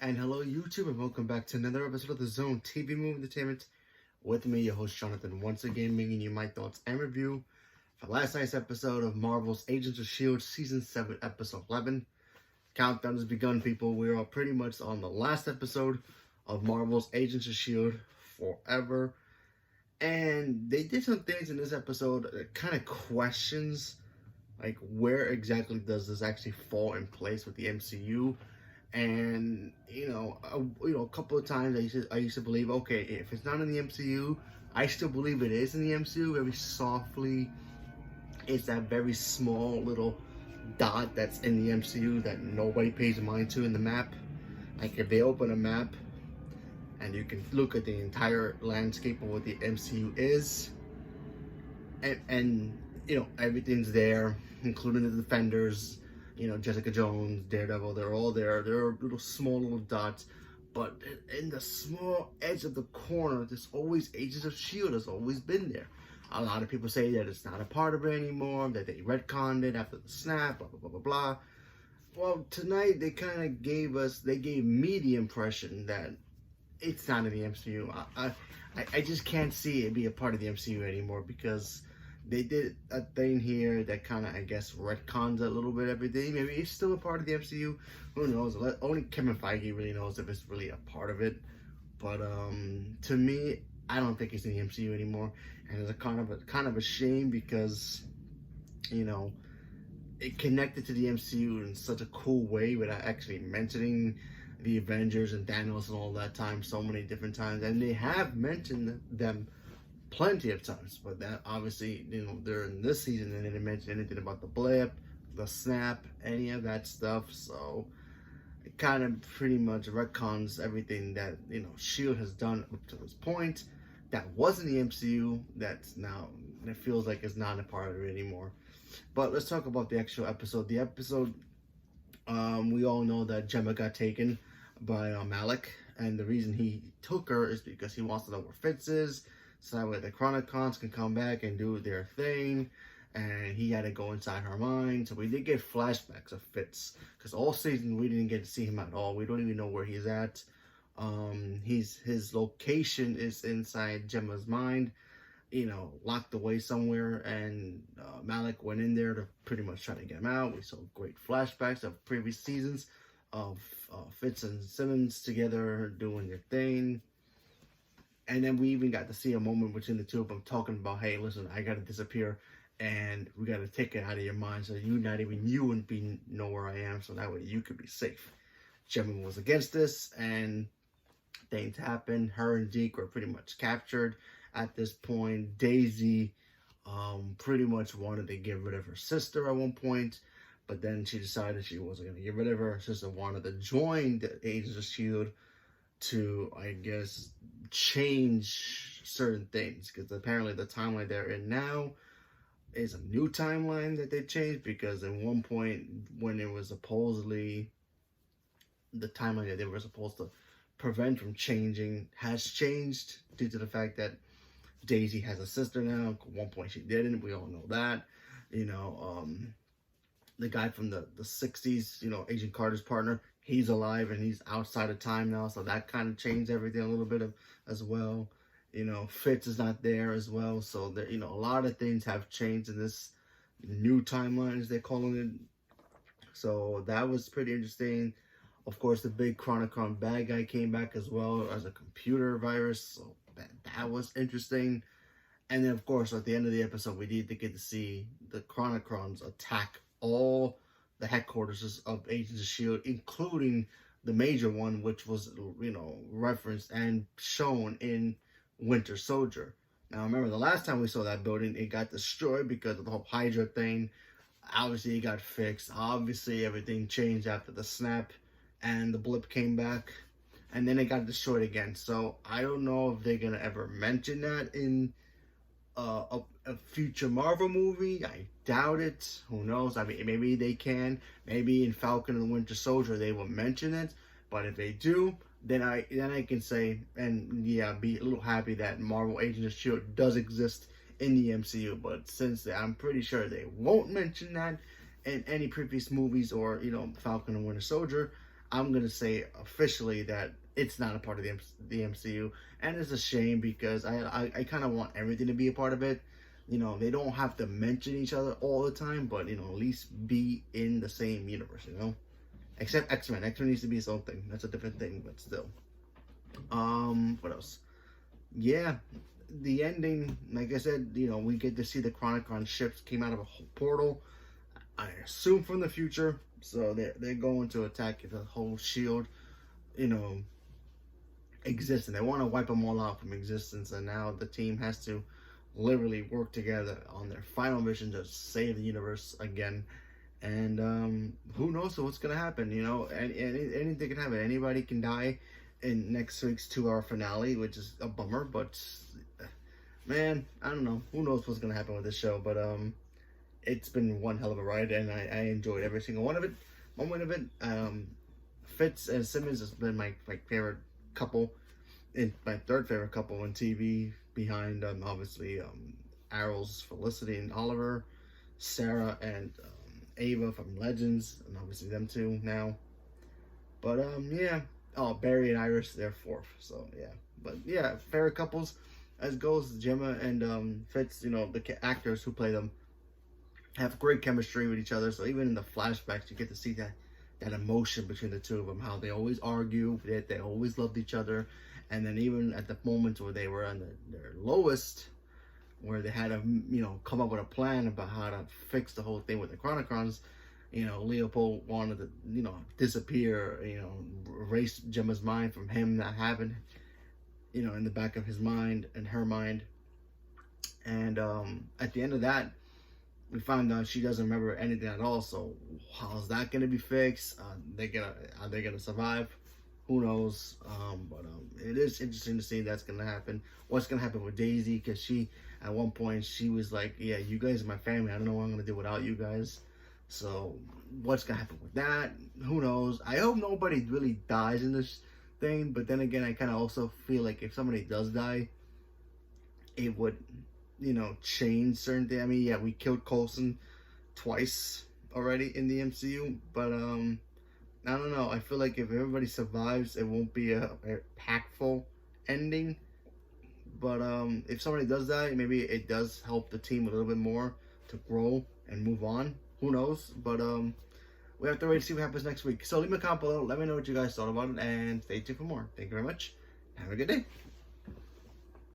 And hello, YouTube, and welcome back to another episode of the Zone TV Movie Entertainment. With me, your host Jonathan, once again bringing you my thoughts and review for last night's episode of Marvel's Agents of S.H.I.E.L.D. Season 7, Episode 11. Countdown has begun, people. We are pretty much on the last episode of Marvel's Agents of S.H.I.E.L.D. forever. And they did some things in this episode that kind of questions, like, where exactly does this actually fall in place with the MCU? And a couple of times I used to believe, okay, if it's not in the MCU, I still believe it is in the MCU. Very softly, it's that very small little dot that's in the MCU that nobody pays mind to in the map. Like if they open a map and you can look at the entire landscape of what the MCU is, and everything's there, including the Defenders. Jessica Jones, Daredevil, they're all there. They're little small little dots. But in the small edge of the corner, there's always Agents of S.H.I.E.L.D. has always been there. A lot of people say that it's not a part of it anymore, that they retconned it after the snap, blah, blah, blah, blah, blah. Well, tonight they kind of gave me the impression that it's not in the MCU. I just can't see it be a part of the MCU anymore because they did a thing here that kind of, I guess, retcons a little bit everything. Maybe it's still a part of the MCU. Who knows? Only Kevin Feige really knows if it's really a part of it. But to me, I don't think it's in the MCU anymore, and it's a kind of a shame because it connected to the MCU in such a cool way without actually mentioning the Avengers and Thanos and all that time so many different times, and they have mentioned them plenty of times, but that obviously, during this season, they didn't mention anything about the blip, the snap, any of that stuff. So it kind of pretty much retcons everything that S.H.I.E.L.D. has done up to this point. That was in the MCU. That's now, it feels like it's not a part of it anymore. But let's talk about the actual episode. The episode, we all know that Gemma got taken by Malik, and the reason he took her is because he wants to know where Fitz is, so that way the Chronicons can come back and do their thing, and he had to go inside her mind. So we did get flashbacks of Fitz, because all season we didn't get to see him at all. We don't even know where he's at. His location is inside Gemma's mind, locked away somewhere, and Malik went in there to pretty much try to get him out. We saw great flashbacks of previous seasons of Fitz and Simmons together doing their thing. And then we even got to see a moment between the two of them talking about, hey, listen, I got to disappear, and we got to take it out of your mind so you wouldn't know where I am, so that way you could be safe. Gemma was against this, and things happened. Her and Deke were pretty much captured at this point. Daisy pretty much wanted to get rid of her sister at one point, but then she decided she wasn't going to get rid of her. Her sister wanted to join the Agents of S.H.I.E.L.D. to, I guess, change certain things, because apparently the timeline they're in now is a new timeline that they changed, because at one point when it was supposedly the timeline that they were supposed to prevent from changing has changed due to the fact that Daisy has a sister now. At one point she didn't, we all know that. The guy from the 60s, Agent Carter's partner, he's alive and he's outside of time now, so that kind of changed everything a little bit as well. Fitz is not there as well, so there, a lot of things have changed in this new timeline, as they're calling it. So that was pretty interesting. Of course, the big Chronicon bad guy came back as well as a computer virus, so that was interesting. And then, of course, at the end of the episode, we did get to see the Chronicons attack all the headquarters of Agents of S.H.I.E.L.D., including the major one, which was, referenced and shown in Winter Soldier. Now, remember, the last time we saw that building, it got destroyed because of the whole Hydra thing. Obviously, it got fixed. Obviously, everything changed after the snap and the blip came back. And then it got destroyed again. So, I don't know if they're going to ever mention that in a future Marvel movie. I doubt it. Who knows? I mean, maybe they can. Maybe in Falcon and the Winter Soldier they will mention it. But if they do, then I can say, and yeah, be a little happy that Marvel Agents of S.H.I.E.L.D. does exist in the MCU. But since I'm pretty sure they won't mention that in any previous movies or Falcon and Winter Soldier, I'm gonna say officially that it's not a part of the MCU, and it's a shame because I kind of want everything to be a part of it. You know, they don't have to mention each other all the time, but you know, at least be in the same universe. You know, except X-Men. X-Men needs to be its own thing. That's a different thing, but still. What else? Yeah, the ending. Like I said, you know, we get to see the Chronicon ships came out of a portal. I assume from the future, so they're going to attack the whole shield. You know, exist, and they want to wipe them all out from existence, and now the team has to literally work together on their final mission to save the universe again. And who knows what's gonna happen? You know, anything can happen. Anybody can die in next week's 2-hour finale, which is a bummer. But man, I don't know. Who knows what's gonna happen with this show? But it's been one hell of a ride, and I enjoyed every single one of it. Moment of it. Fitz and Simmons has been my favorite couple, and my third favorite couple on TV, behind obviously Arrow's Felicity and Oliver, Sarah and Ava from Legends, and obviously them two now. But yeah, oh, Barry and Iris, they're fourth. So yeah, but yeah, favorite couples as goes Gemma and Fitz. You know, the actors who play them have great chemistry with each other. So even in the flashbacks, you get to see that emotion between the two of them, how they always argue, that they always loved each other. And then even at the moments where they were on their lowest, where they had to, you know, come up with a plan about how to fix the whole thing with the Chronicons, you know, Leopold wanted to, you know, disappear, you know, erase Gemma's mind from him not having, you know, in the back of his mind and her mind. And at the end of that, we found out she doesn't remember anything at all. So how's that gonna be fixed? Are they gonna survive? Who knows? But it is interesting to see that's gonna happen. What's gonna happen with Daisy? Because she, at one point, she was like, "Yeah, you guys are my family. I don't know what I'm gonna do without you guys." So what's gonna happen with that? Who knows? I hope nobody really dies in this thing. But then again, I kind of also feel like if somebody does die, it would, you know, change certain things. I mean, yeah, we killed Coulson twice already in the MCU, but I don't know. I feel like if everybody survives, it won't be a impactful ending. But if somebody does die, maybe it does help the team a little bit more to grow and move on. Who knows? But we have to wait to see what happens next week. So leave me a comment below. Let me know what you guys thought about it, and stay tuned for more. Thank you very much. Have a good day.